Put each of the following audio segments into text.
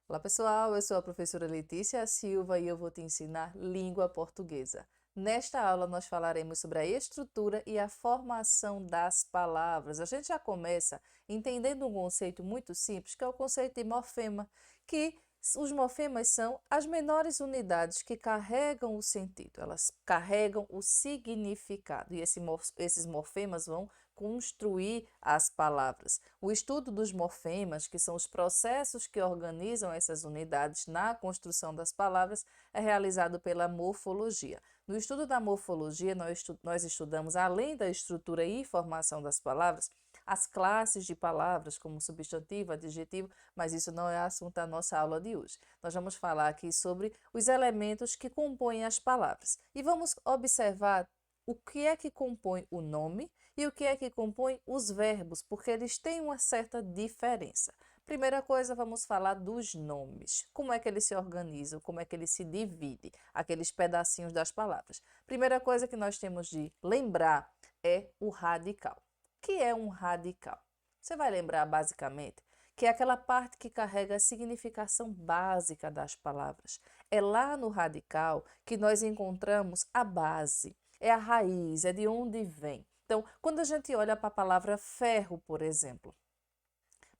Olá pessoal, eu sou a professora Letícia Silva e eu vou te ensinar língua portuguesa. Nesta aula nós falaremos sobre a estrutura e a formação das palavras. A gente já começa entendendo um conceito muito simples, que é o conceito de morfema, que os morfemas são as menores unidades que carregam o sentido, elas carregam o significado e esses morfemas vão construir as palavras. O estudo dos morfemas, que são os processos que organizam essas unidades na construção das palavras, é realizado pela morfologia. No estudo da morfologia, nós estudamos, além da estrutura e formação das palavras, as classes de palavras, como substantivo, adjetivo, mas isso não é assunto da nossa aula de hoje. Nós vamos falar aqui sobre os elementos que compõem as palavras e vamos observar o que é que compõe o nome e o que é que compõe os verbos, porque eles têm uma certa diferença. Primeira coisa, vamos falar dos nomes. Como é que eles se organizam, como é que eles se dividem, aqueles pedacinhos das palavras. Primeira coisa que nós temos de lembrar é o radical. O que é um radical? Você vai lembrar basicamente que é aquela parte que carrega a significação básica das palavras. É lá no radical que nós encontramos a base, é a raiz, é de onde vem. Então, quando a gente olha para a palavra ferro, por exemplo,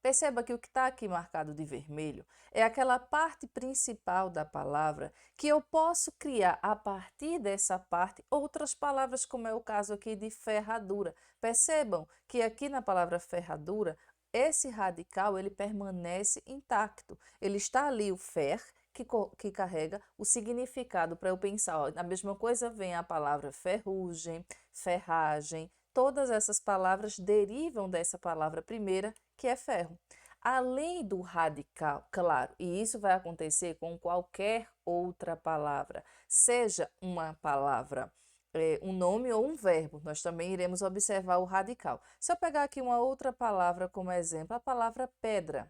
perceba que o que está aqui marcado de vermelho é aquela parte principal da palavra que eu posso criar a partir dessa parte outras palavras, como é o caso aqui de ferradura. Percebam que aqui na palavra ferradura, esse radical ele permanece intacto. Ele está ali o fer, que carrega o significado para eu pensar. Ó, a mesma coisa vem a palavra ferrugem, ferragem. Todas essas palavras derivam dessa palavra primeira, que é ferro. Além do radical, claro, e isso vai acontecer com qualquer outra palavra, seja uma palavra, um nome ou um verbo, nós também iremos observar o radical. Se eu pegar aqui uma outra palavra como exemplo, a palavra pedra.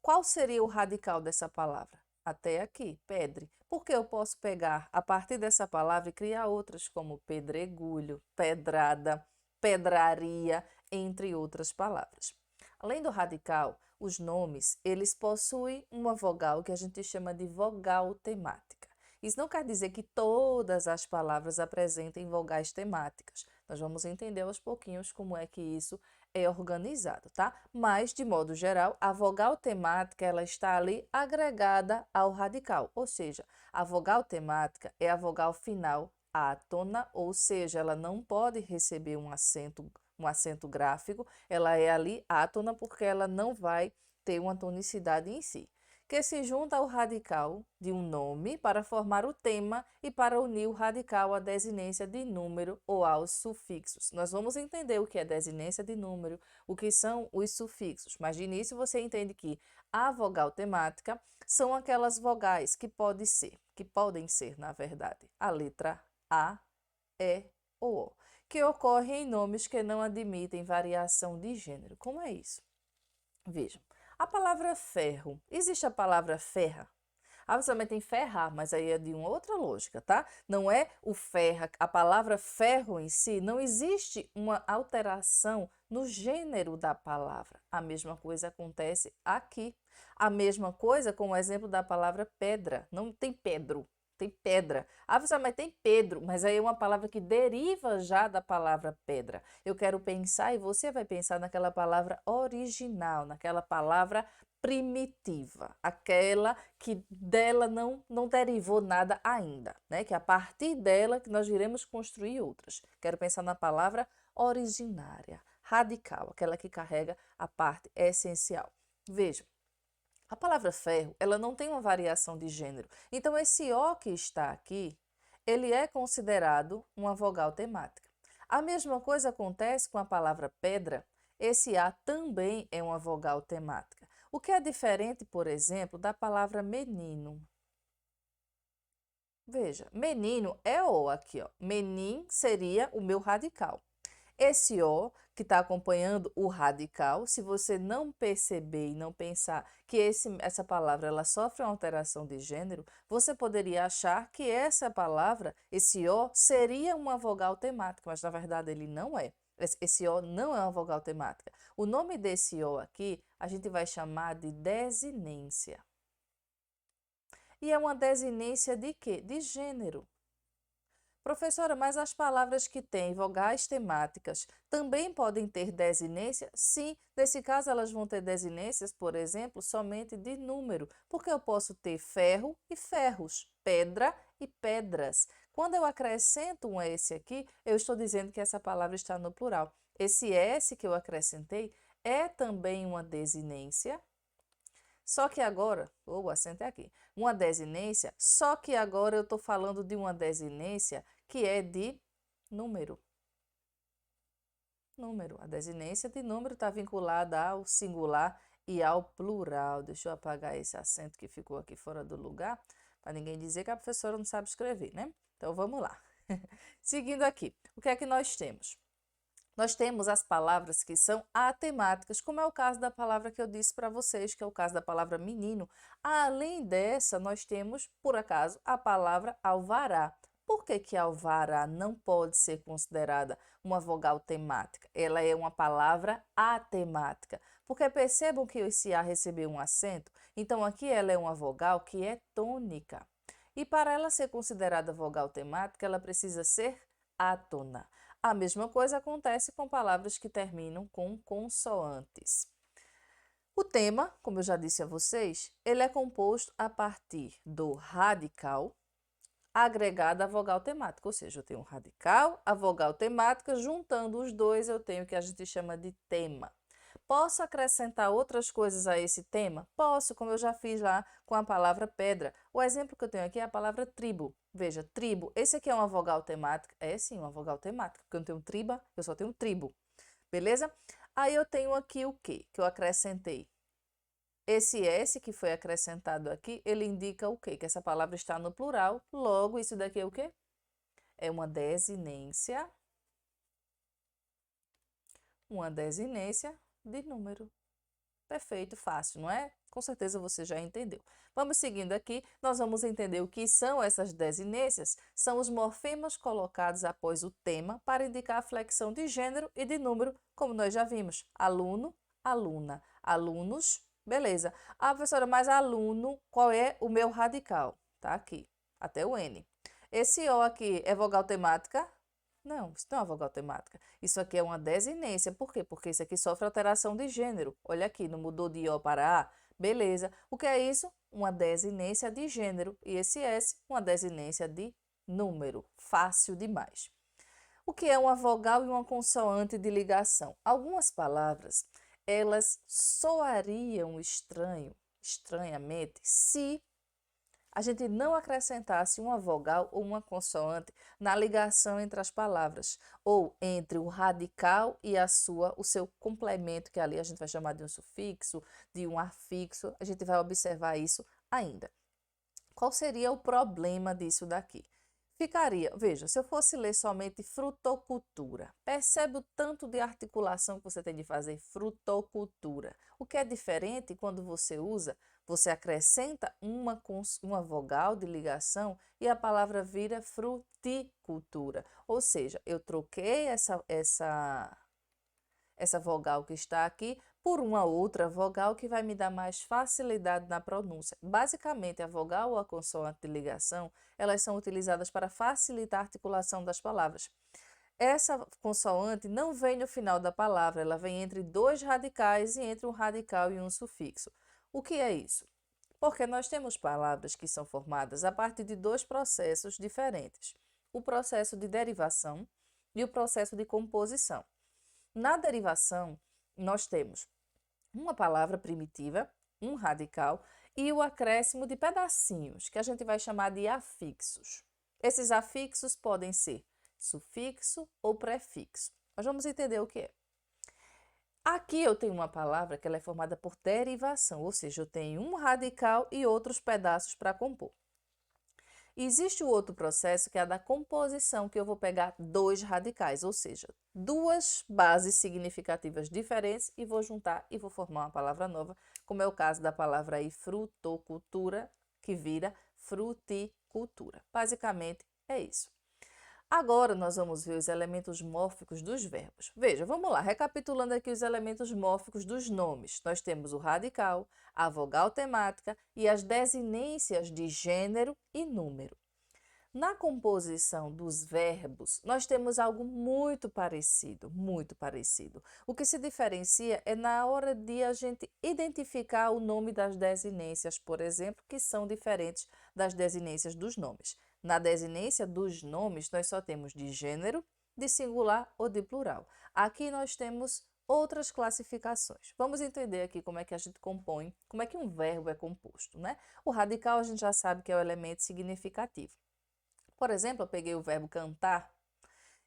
Qual seria o radical dessa palavra? Até aqui, pedre. Porque eu posso pegar a partir dessa palavra e criar outras como pedregulho, pedrada, pedraria, entre outras palavras. Além do radical, os nomes, eles possuem uma vogal que a gente chama de vogal temática. Isso não quer dizer que todas as palavras apresentem vogais temáticas. Nós vamos entender aos pouquinhos como é que isso é organizado, tá? Mas, de modo geral, a vogal temática ela está ali agregada ao radical, ou seja, a vogal temática é a vogal final átona, ou seja, ela não pode receber um acento gráfico, ela é ali átona porque ela não vai ter uma tonicidade em si que se junta ao radical de um nome para formar o tema e para unir o radical à desinência de número ou aos sufixos. Nós vamos entender o que é desinência de número, o que são os sufixos, mas de início você entende que a vogal temática são aquelas vogais que podem ser, na verdade, a letra A, E ou O, que ocorrem em nomes que não admitem variação de gênero. Como é isso? Vejam, a palavra ferro, existe a palavra ferra? Ah, você também tem ferrar, mas aí é de uma outra lógica, tá? Não é o ferra, a palavra ferro em si, não existe uma alteração no gênero da palavra. A mesma coisa acontece aqui. A mesma coisa com o exemplo da palavra pedra. Não tem Pedro, tem pedra. Ah, você, mas tem Pedro, mas aí é uma palavra que deriva já da palavra pedra. Eu quero pensar e você vai pensar naquela palavra original, naquela palavra primitiva, aquela que dela não derivou nada ainda, né? Que a partir dela que nós iremos construir outras. Quero pensar na palavra originária, radical, aquela que carrega a parte essencial. Vejam, a palavra ferro, ela não tem uma variação de gênero. Então, esse O que está aqui, ele é considerado uma vogal temática. A mesma coisa acontece com a palavra pedra. Esse A também é uma vogal temática. O que é diferente, por exemplo, da palavra menino. Veja, menino é O aqui, ó. Menin seria o meu radical. Esse O que está acompanhando o radical, se você não perceber e não pensar que essa palavra ela sofre uma alteração de gênero, você poderia achar que essa palavra, esse O, seria uma vogal temática, mas na verdade ele não é. Esse O não é uma vogal temática. O nome desse O aqui, a gente vai chamar de desinência. E é uma desinência de quê? De gênero. Professora, mas as palavras que têm vogais temáticas também podem ter desinência? Sim, nesse caso elas vão ter desinências, por exemplo, somente de número, porque eu posso ter ferro e ferros, pedra e pedras. Quando eu acrescento um S aqui, eu estou dizendo que essa palavra está no plural. Esse S que eu acrescentei é também uma desinência. Só que agora, o acento é aqui, uma desinência, só que agora eu estou falando de uma desinência que é de número. Número. A desinência de número está vinculada ao singular e ao plural. Deixa eu apagar esse acento que ficou aqui fora do lugar, para ninguém dizer que a professora não sabe escrever, né? Então vamos lá. Seguindo aqui, o que é que nós temos? Nós temos as palavras que são atemáticas, como é o caso da palavra que eu disse para vocês, que é o caso da palavra menino. Além dessa, nós temos, por acaso, a palavra alvará. Por que que alvará não pode ser considerada uma vogal temática? Ela é uma palavra atemática. Porque percebam que esse A recebeu um acento, então aqui ela é uma vogal que é tônica. E para ela ser considerada vogal temática, ela precisa ser átona. A mesma coisa acontece com palavras que terminam com consoantes. O tema, como eu já disse a vocês, ele é composto a partir do radical agregado à vogal temática, ou seja, eu tenho um radical, a vogal temática, juntando os dois eu tenho o que a gente chama de tema. Posso acrescentar outras coisas a esse tema? Posso, como eu já fiz lá com a palavra pedra. O exemplo que eu tenho aqui é a palavra tribo. Veja, tribo, esse aqui é uma vogal temática? É sim, uma vogal temática, porque eu não tenho triba, eu só tenho tribo. Beleza? Aí eu tenho aqui o quê? Que eu acrescentei. Esse S que foi acrescentado aqui, ele indica o quê? Que essa palavra está no plural, logo isso daqui é o quê? É uma desinência de número. Perfeito, fácil, não é? Com certeza você já entendeu. Vamos seguindo aqui, nós vamos entender o que são essas desinências. São os morfemas colocados após o tema para indicar a flexão de gênero e de número, como nós já vimos. Aluno, aluna, alunos, beleza. Ah, professora, mas aluno, qual é o meu radical? Tá aqui, até o N. Esse O aqui é vogal temática? Não, isso não é uma vogal temática. Isso aqui é uma desinência. Por quê? Porque isso aqui sofre alteração de gênero. Olha aqui, não mudou de O para A? Beleza. O que é isso? Uma desinência de gênero. E esse S, uma desinência de número. Fácil demais. O que é uma vogal e uma consoante de ligação? Algumas palavras, elas soariam estranhamente, se a gente não acrescentasse uma vogal ou uma consoante na ligação entre as palavras, ou entre o radical e o seu complemento, que ali a gente vai chamar de um sufixo, de um afixo, a gente vai observar isso ainda. Qual seria o problema disso daqui? Ficaria, veja, se eu fosse ler somente fruticultura, percebe o tanto de articulação que você tem de fazer fruticultura. O que é diferente quando você acrescenta uma vogal de ligação e a palavra vira fruticultura. Ou seja, eu troquei essa vogal que está aqui por uma outra vogal que vai me dar mais facilidade na pronúncia. Basicamente, a vogal ou a consoante de ligação, elas são utilizadas para facilitar a articulação das palavras. Essa consoante não vem no final da palavra, ela vem entre dois radicais e entre um radical e um sufixo. O que é isso? Porque nós temos palavras que são formadas a partir de dois processos diferentes: o processo de derivação e o processo de composição. Na derivação, nós temos uma palavra primitiva, um radical e o acréscimo de pedacinhos, que a gente vai chamar de afixos. Esses afixos podem ser sufixo ou prefixo. Nós vamos entender o que é. Aqui eu tenho uma palavra que ela é formada por derivação, ou seja, eu tenho um radical e outros pedaços para compor. Existe o outro processo que é a da composição, que eu vou pegar dois radicais, ou seja, duas bases significativas diferentes e vou juntar e vou formar uma palavra nova, como é o caso da palavra aí frutocultura, que vira fruticultura. Basicamente é isso. Agora nós vamos ver os elementos mórficos dos verbos. Veja, vamos lá, recapitulando aqui os elementos mórficos dos nomes. Nós temos o radical, a vogal temática e as desinências de gênero e número. Na composição dos verbos, nós temos algo muito parecido, muito parecido. O que se diferencia é na hora de a gente identificar o nome das desinências, por exemplo, que são diferentes das desinências dos nomes. Na desinência dos nomes, nós só temos de gênero, de singular ou de plural. Aqui nós temos outras classificações. Vamos entender aqui como é que a gente compõe, como é que um verbo é composto, né? O radical a gente já sabe que é o elemento significativo. Por exemplo, eu peguei o verbo cantar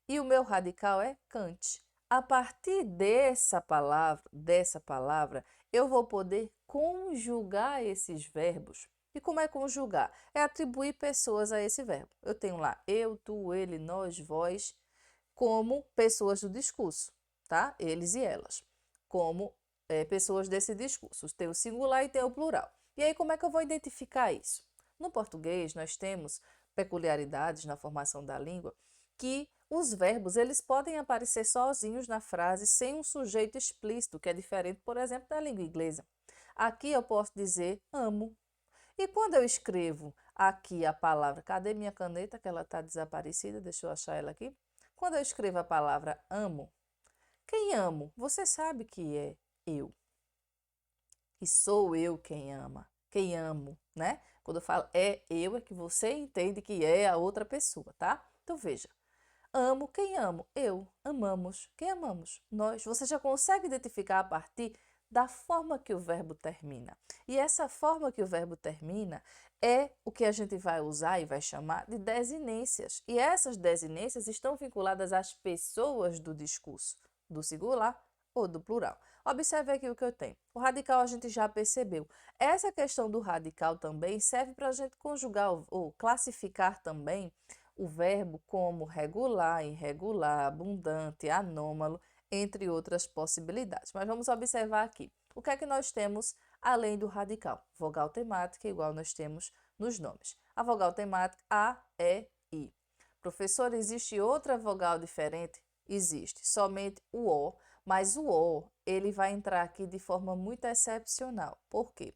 e o meu radical é cante. A partir dessa palavra, eu vou poder conjugar esses verbos. E como é conjugar? É atribuir pessoas a esse verbo. Eu tenho lá eu, tu, ele, nós, vós, como pessoas do discurso, tá? Eles e elas, como pessoas desse discurso. Tem o singular e tem o plural. E aí, como é que eu vou identificar isso? No português, nós temos peculiaridades na formação da língua, que os verbos eles podem aparecer sozinhos na frase sem um sujeito explícito, que é diferente, por exemplo, da língua inglesa. Aqui eu posso dizer amo. E quando eu escrevo aqui a palavra, cadê minha caneta que ela está desaparecida? Deixa eu achar ela aqui. Quando eu escrevo a palavra amo, quem amo? Você sabe que é eu. E sou eu quem ama, quem amo, né? Quando eu falo é eu, é que você entende que é a outra pessoa, tá? Então veja, amo quem amo, eu, amamos, quem amamos, nós. Você já consegue identificar a partir da forma que o verbo termina. E essa forma que o verbo termina é o que a gente vai usar e vai chamar de desinências. E essas desinências estão vinculadas às pessoas do discurso, do singular ou do plural. Observe aqui o que eu tenho. O radical a gente já percebeu. Essa questão do radical também serve para a gente conjugar ou classificar também o verbo como regular, irregular, abundante, anômalo, entre outras possibilidades. Mas vamos observar aqui. O que é que nós temos além do radical? Vogal temática, igual nós temos nos nomes. A vogal temática A, E, I. Professor, existe outra vogal diferente? Existe, somente o O. Mas o O, ele vai entrar aqui de forma muito excepcional. Por quê?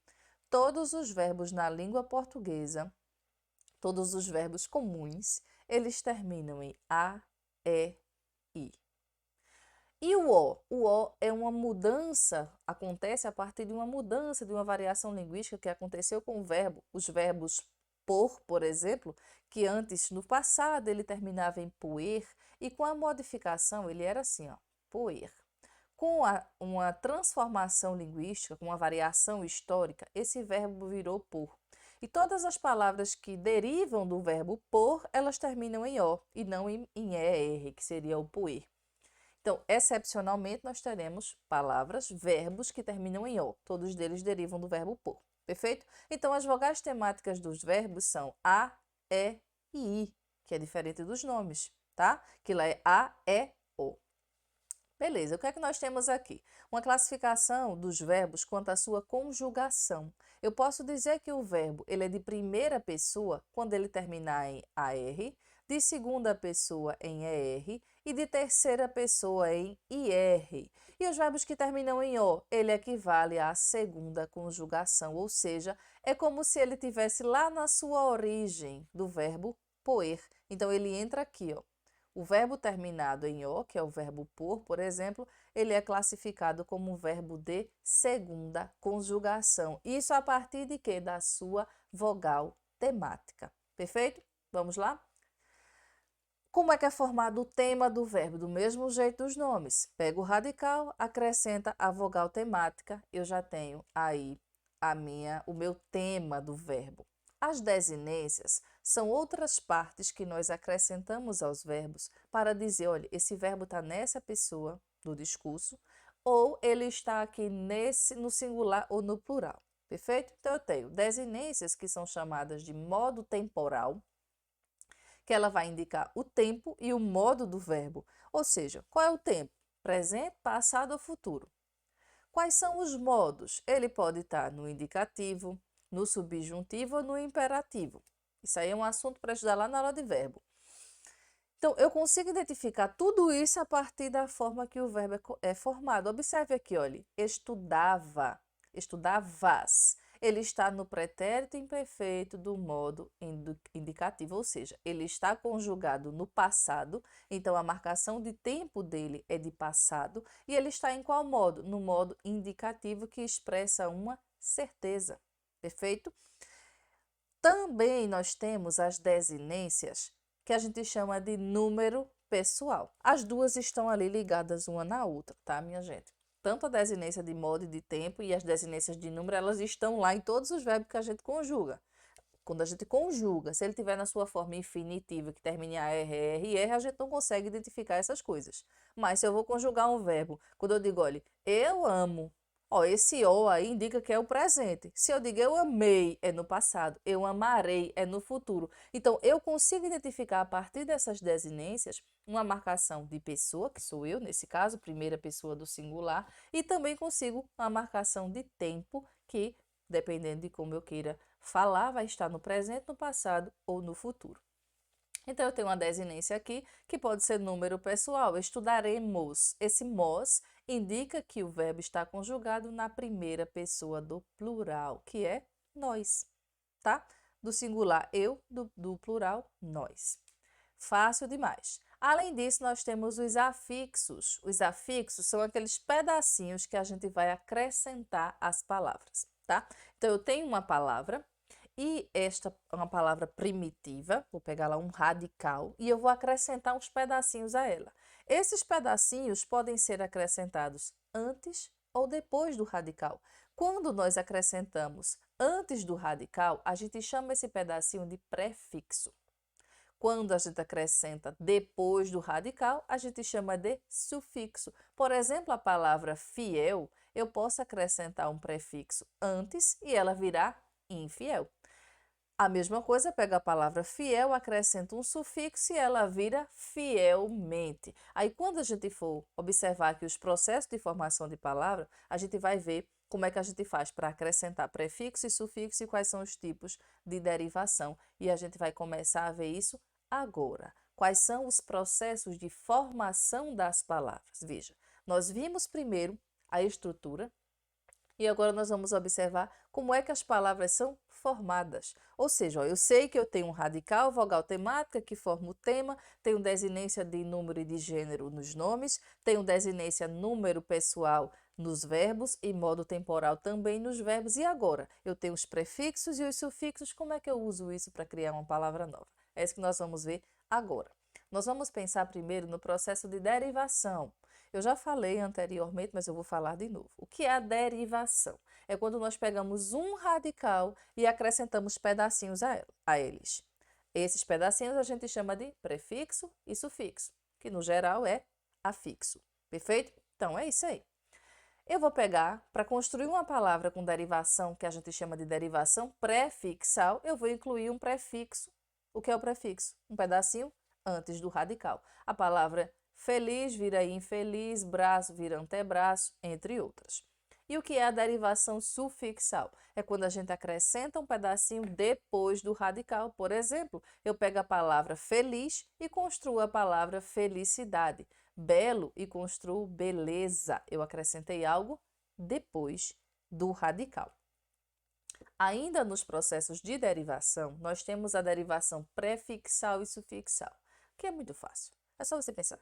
Todos os verbos na língua portuguesa, todos os verbos comuns, eles terminam em A, E, I. E o O? O O é uma mudança, acontece a partir de uma mudança, de uma variação linguística que aconteceu com o verbo. Os verbos por exemplo, que antes, no passado, ele terminava em poer, e com a modificação ele era assim, ó, poer. Com uma transformação linguística, com uma variação histórica, esse verbo virou por. E todas as palavras que derivam do verbo por, elas terminam em O e não em ER, que seria o poer. Então, excepcionalmente, nós teremos palavras, verbos que terminam em O. Todos eles derivam do verbo por. Perfeito? Então, as vogais temáticas dos verbos são A, E e I, que é diferente dos nomes, tá? Que lá é A, E, O. Beleza, o que é que nós temos aqui? Uma classificação dos verbos quanto à sua conjugação. Eu posso dizer que o verbo ele é de primeira pessoa quando ele terminar em AR, de segunda pessoa em ER e de terceira pessoa em IR. E os verbos que terminam em O, ele equivale à segunda conjugação, ou seja, é como se ele tivesse lá na sua origem do verbo poer. Então, ele entra aqui, ó. O verbo terminado em O, que é o verbo por exemplo, ele é classificado como um verbo de segunda conjugação. Isso a partir de quê? Da sua vogal temática. Perfeito? Vamos lá? Como é que é formado o tema do verbo? Do mesmo jeito dos nomes. Pega o radical, acrescenta a vogal temática, eu já tenho aí o meu tema do verbo. As desinências são outras partes que nós acrescentamos aos verbos para dizer, olha, esse verbo está nessa pessoa do discurso ou ele está aqui no singular ou no plural. Perfeito? Então, eu tenho desinências que são chamadas de modo temporal, que ela vai indicar o tempo e o modo do verbo. Ou seja, qual é o tempo? Presente, passado ou futuro. Quais são os modos? Ele pode estar no indicativo, no subjuntivo ou no imperativo. Isso aí é um assunto para estudar lá na aula de verbo. Então, eu consigo identificar tudo isso a partir da forma que o verbo é formado. Observe aqui, olha, estudava, estudavas. Ele está no pretérito imperfeito do modo indicativo, ou seja, ele está conjugado no passado, então a marcação de tempo dele é de passado, e ele está em qual modo? No modo indicativo, que expressa uma certeza. Perfeito? Também nós temos as desinências, que a gente chama de número pessoal. As duas estão ali ligadas uma na outra, tá, minha gente? Tanto a desinência de modo e de tempo e as desinências de número, elas estão lá em todos os verbos que a gente conjuga. Quando a gente conjuga, se ele tiver na sua forma infinitiva, que termine a R, a gente não consegue identificar essas coisas. Mas se eu vou conjugar um verbo, quando eu digo, olha, eu amo, ó, esse O aí indica que é o presente. Se eu digo eu amei, é no passado. Eu amarei, é no futuro. Então, eu consigo identificar a partir dessas desinências uma marcação de pessoa, que sou eu, nesse caso, primeira pessoa do singular, e também consigo uma marcação de tempo, que, dependendo de como eu queira falar, vai estar no presente, no passado ou no futuro. Então, eu tenho uma desinência aqui, que pode ser número pessoal. Estudaremos. Esse mos indica que o verbo está conjugado na primeira pessoa do plural, que é nós, tá? Do singular eu, do plural nós. Fácil demais. Além disso, nós temos os afixos. Os afixos são aqueles pedacinhos que a gente vai acrescentar às palavras, tá? Então, eu tenho uma palavra e esta é uma palavra primitiva, vou pegar lá um radical, e eu vou acrescentar uns pedacinhos a ela. Esses pedacinhos podem ser acrescentados antes ou depois do radical. Quando nós acrescentamos antes do radical, a gente chama esse pedacinho de prefixo. Quando a gente acrescenta depois do radical, a gente chama de sufixo. Por exemplo, a palavra fiel, eu posso acrescentar um prefixo antes e ela virá infiel. A mesma coisa, pega a palavra fiel, acrescenta um sufixo e ela vira fielmente. Aí, quando a gente for observar aqui os processos de formação de palavra, a gente vai ver como é que a gente faz para acrescentar prefixo e sufixo e quais são os tipos de derivação. E a gente vai começar a ver isso agora. Quais são os processos de formação das palavras? Veja, nós vimos primeiro a estrutura, e agora nós vamos observar como é que as palavras são formadas. Ou seja, ó, eu sei que eu tenho um radical, vogal temática, que forma o tema, tenho desinência de número e de gênero nos nomes, tenho desinência número pessoal nos verbos e modo temporal também nos verbos. E agora? Eu tenho os prefixos e os sufixos, como é que eu uso isso para criar uma palavra nova? É isso que nós vamos ver agora. Nós vamos pensar primeiro no processo de derivação. Eu já falei anteriormente, mas eu vou falar de novo. O que é a derivação? É quando nós pegamos um radical e acrescentamos pedacinhos a eles. Esses pedacinhos a gente chama de prefixo e sufixo, que no geral é afixo. Perfeito? Então é isso aí. Eu vou pegar, para construir uma palavra com derivação, que a gente chama de derivação prefixal, eu vou incluir um prefixo. O que é o prefixo? Um pedacinho antes do radical. A palavra feliz vira infeliz, braço vira antebraço, entre outras. E o que é a derivação sufixal? É quando a gente acrescenta um pedacinho depois do radical. Por exemplo, eu pego a palavra feliz e construo a palavra felicidade. Belo e construo beleza. Eu acrescentei algo depois do radical. Ainda nos processos de derivação, nós temos a derivação prefixal e sufixal, que é muito fácil. É só você pensar.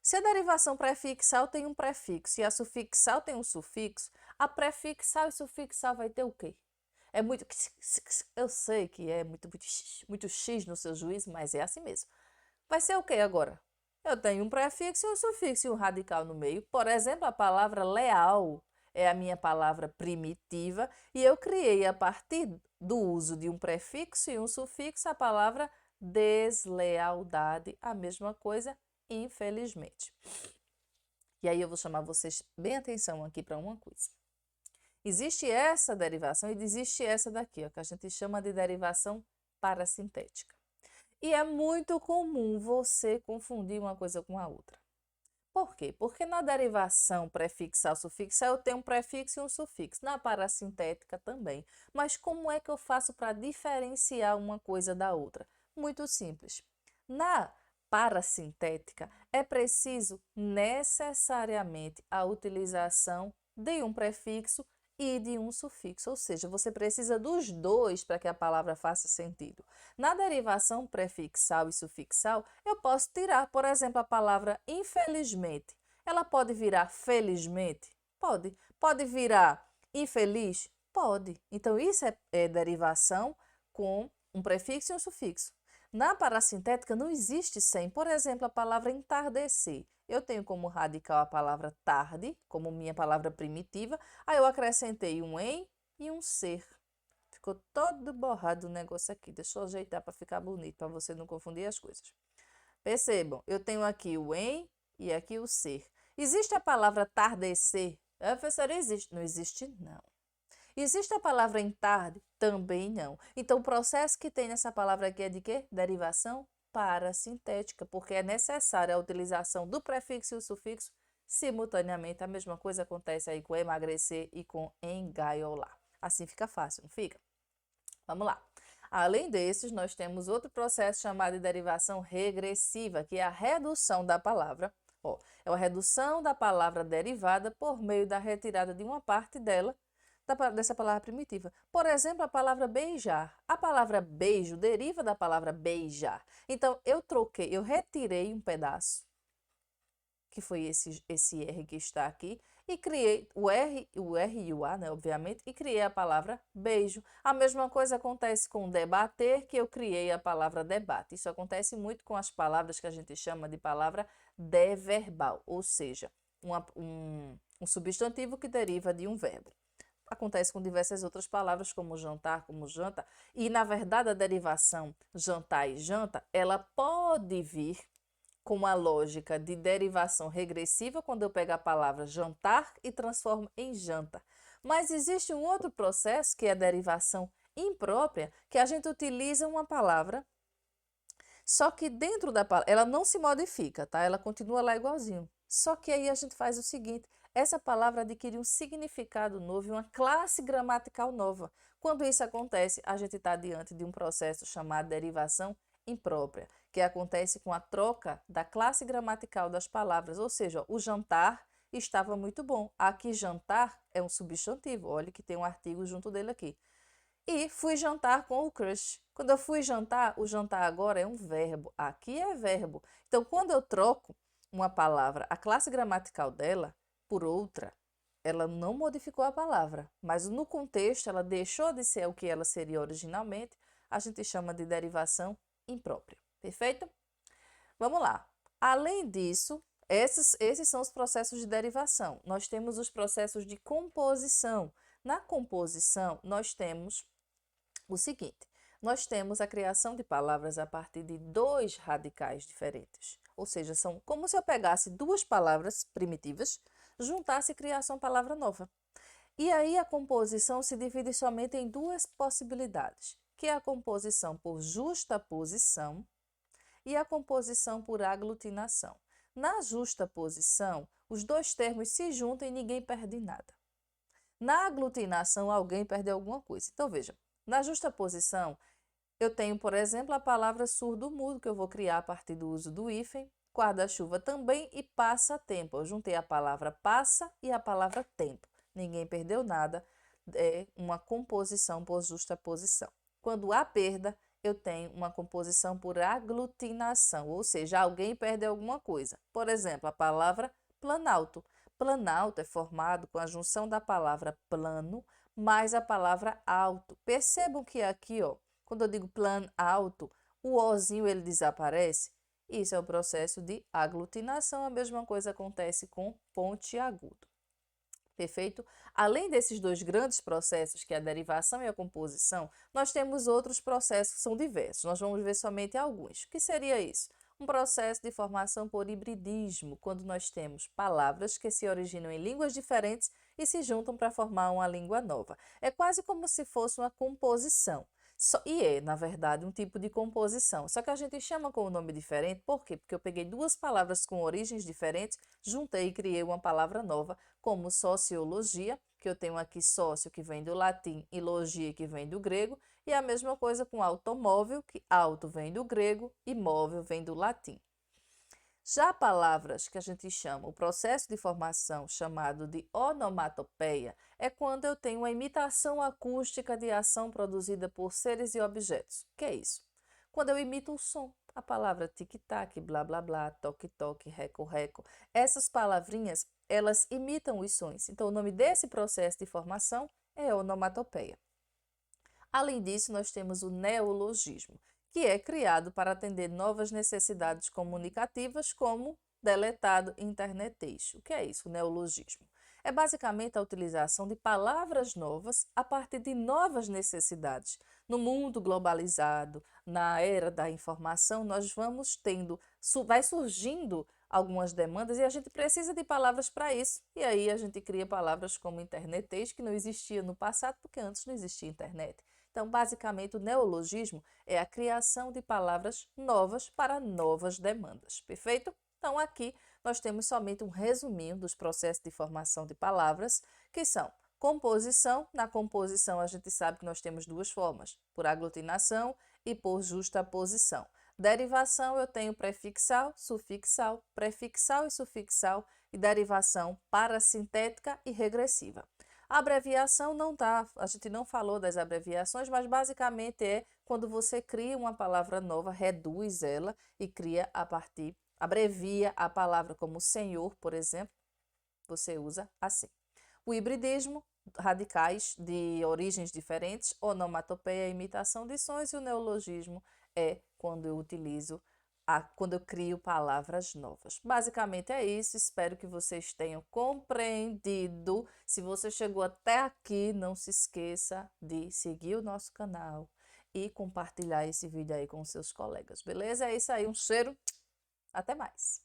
Se a derivação prefixal tem um prefixo e a sufixal tem um sufixo, a prefixal e sufixal vai ter o quê? É muito... Eu sei que é muito X no seu juízo, mas é assim mesmo. Vai ser o quê agora? Eu tenho um prefixo e um sufixo e um radical no meio. Por exemplo, a palavra leal é a minha palavra primitiva e eu criei a partir do uso de um prefixo e um sufixo a palavra deslealdade, a mesma coisa, infelizmente. E aí eu vou chamar vocês bem atenção aqui para uma coisa. Existe essa derivação e existe essa daqui, ó, que a gente chama de derivação parasintética. E é muito comum você confundir uma coisa com a outra. Por quê? Porque na derivação prefixal sufixal eu tenho um prefixo e um sufixo. Na parasintética também. Mas como é que eu faço para diferenciar uma coisa da outra? Muito simples. Na parasintética, é preciso necessariamente a utilização de um prefixo e de um sufixo, ou seja, você precisa dos dois para que a palavra faça sentido. Na derivação prefixal e sufixal, eu posso tirar, por exemplo, a palavra infelizmente. Ela pode virar felizmente? Pode. Pode virar infeliz? Pode. Então, isso é derivação com um prefixo e um sufixo. Na parasintética não existe sem. Por exemplo, a palavra entardecer. Eu tenho como radical a palavra tarde, como minha palavra primitiva. Aí eu acrescentei um em e um ser. Ficou todo borrado o negócio aqui. Deixa eu ajeitar para ficar bonito, para você não confundir as coisas. Percebam, eu tenho aqui o em e aqui o ser. Existe a palavra tardecer? Professora, existe? Não existe, não. Existe a palavra em tarde? Também não. Então, o processo que tem nessa palavra aqui é de quê? Derivação parasintética, porque é necessária a utilização do prefixo e o sufixo simultaneamente. A mesma coisa acontece aí com emagrecer e com engaiolar. Assim fica fácil, não fica? Vamos lá. Além desses, nós temos outro processo chamado de derivação regressiva, que é a redução da palavra. Ó, é a redução da palavra derivada por meio da retirada de uma parte dela dessa palavra primitiva. Por exemplo, a palavra beijar. A palavra beijo deriva da palavra beijar. Então, eu retirei um pedaço, que foi esse R que está aqui, e criei o R e o A, né, obviamente, e criei a palavra beijo. A mesma coisa acontece com debater, que eu criei a palavra debate. Isso acontece muito com as palavras que a gente chama de palavra deverbal, ou seja, um substantivo que deriva de um verbo. Acontece com diversas outras palavras, como jantar, como janta. E, na verdade, a derivação jantar e janta, ela pode vir com a lógica de derivação regressiva, quando eu pego a palavra jantar e transformo em janta. Mas existe um outro processo, que é a derivação imprópria, que a gente utiliza uma palavra, só que dentro da palavra, ela não se modifica, tá? Ela continua lá igualzinho. Só que aí a gente faz o seguinte, essa palavra adquire um significado novo e uma classe gramatical nova. Quando isso acontece, a gente está diante de um processo chamado derivação imprópria, que acontece com a troca da classe gramatical das palavras, ou seja, o jantar estava muito bom. Aqui jantar é um substantivo, olha que tem um artigo junto dele aqui. E fui jantar com o crush. Quando eu fui jantar, o jantar agora é um verbo. Aqui é verbo. Então, quando eu troco uma palavra, a classe gramatical dela, por outra, ela não modificou a palavra, mas no contexto ela deixou de ser o que ela seria originalmente, a gente chama de derivação imprópria. Perfeito? Vamos lá. Além disso, esses são os processos de derivação. Nós temos os processos de composição. Na composição, nós temos o seguinte, nós temos a criação de palavras a partir de dois radicais diferentes. Ou seja, são como se eu pegasse duas palavras primitivas, juntasse e criasse uma palavra nova. E aí a composição se divide somente em duas possibilidades, que é a composição por justaposição e a composição por aglutinação. Na justaposição, os dois termos se juntam e ninguém perde nada. Na aglutinação, alguém perde alguma coisa. Então, veja, na justaposição, eu tenho, por exemplo, a palavra surdo-mudo, que eu vou criar a partir do uso do hífen, guarda-chuva também e passatempo. Eu juntei a palavra passa e a palavra tempo. Ninguém perdeu nada, é uma composição por justaposição. Quando há perda, eu tenho uma composição por aglutinação, ou seja, alguém perde alguma coisa. Por exemplo, a palavra planalto. Planalto é formado com a junção da palavra plano mais a palavra alto. Percebam que aqui, ó, quando eu digo plan alto, o ozinho ele desaparece. Isso é o processo de aglutinação. A mesma coisa acontece com pontiagudo. Perfeito? Além desses dois grandes processos, que é a derivação e a composição, nós temos outros processos que são diversos. Nós vamos ver somente alguns. O que seria isso? Um processo de formação por hibridismo, quando nós temos palavras que se originam em línguas diferentes e se juntam para formar uma língua nova. É quase como se fosse uma composição. Na verdade, um tipo de composição. Só que a gente chama com um nome diferente, por quê? Porque eu peguei duas palavras com origens diferentes, juntei e criei uma palavra nova, como sociologia, que eu tenho aqui sócio, que vem do latim, e logia, que vem do grego, e a mesma coisa com automóvel, que auto vem do grego e móvel vem do latim. Já palavras que a gente chama, o processo de formação chamado de onomatopeia, é quando eu tenho uma imitação acústica de ação produzida por seres e objetos. O que é isso? Quando eu imito o som, a palavra tic-tac, blá blá blá, toque-toque, reco-reco, essas palavrinhas, elas imitam os sons. Então, o nome desse processo de formação é onomatopeia. Além disso, nós temos o neologismo, que é criado para atender novas necessidades comunicativas, como deletado interneteixo. O que é isso, o neologismo? É basicamente a utilização de palavras novas a partir de novas necessidades. No mundo globalizado, na era da informação, nós vamos tendo, vai surgindo algumas demandas e a gente precisa de palavras para isso. E aí a gente cria palavras como internetês, que não existia no passado, porque antes não existia internet. Então, basicamente, o neologismo é a criação de palavras novas para novas demandas, perfeito? Então, aqui nós temos somente um resuminho dos processos de formação de palavras, que são composição. Na composição, a gente sabe que nós temos duas formas, por aglutinação e por justaposição. Derivação, eu tenho prefixal, sufixal, prefixal e sufixal, e derivação parasintética e regressiva. A abreviação não tá, a gente não falou das abreviações, mas basicamente é quando você cria uma palavra nova, reduz ela e cria a partir, abrevia a palavra, como senhor, por exemplo, você usa assim. O hibridismo, radicais de origens diferentes, onomatopeia, imitação de sons, e o neologismo é quando eu utilizo quando eu crio palavras novas. Basicamente é isso, espero que vocês tenham compreendido. Se você chegou até aqui, não se esqueça de seguir o nosso canal e compartilhar esse vídeo aí com seus colegas, beleza? É isso aí, um cheiro, até mais!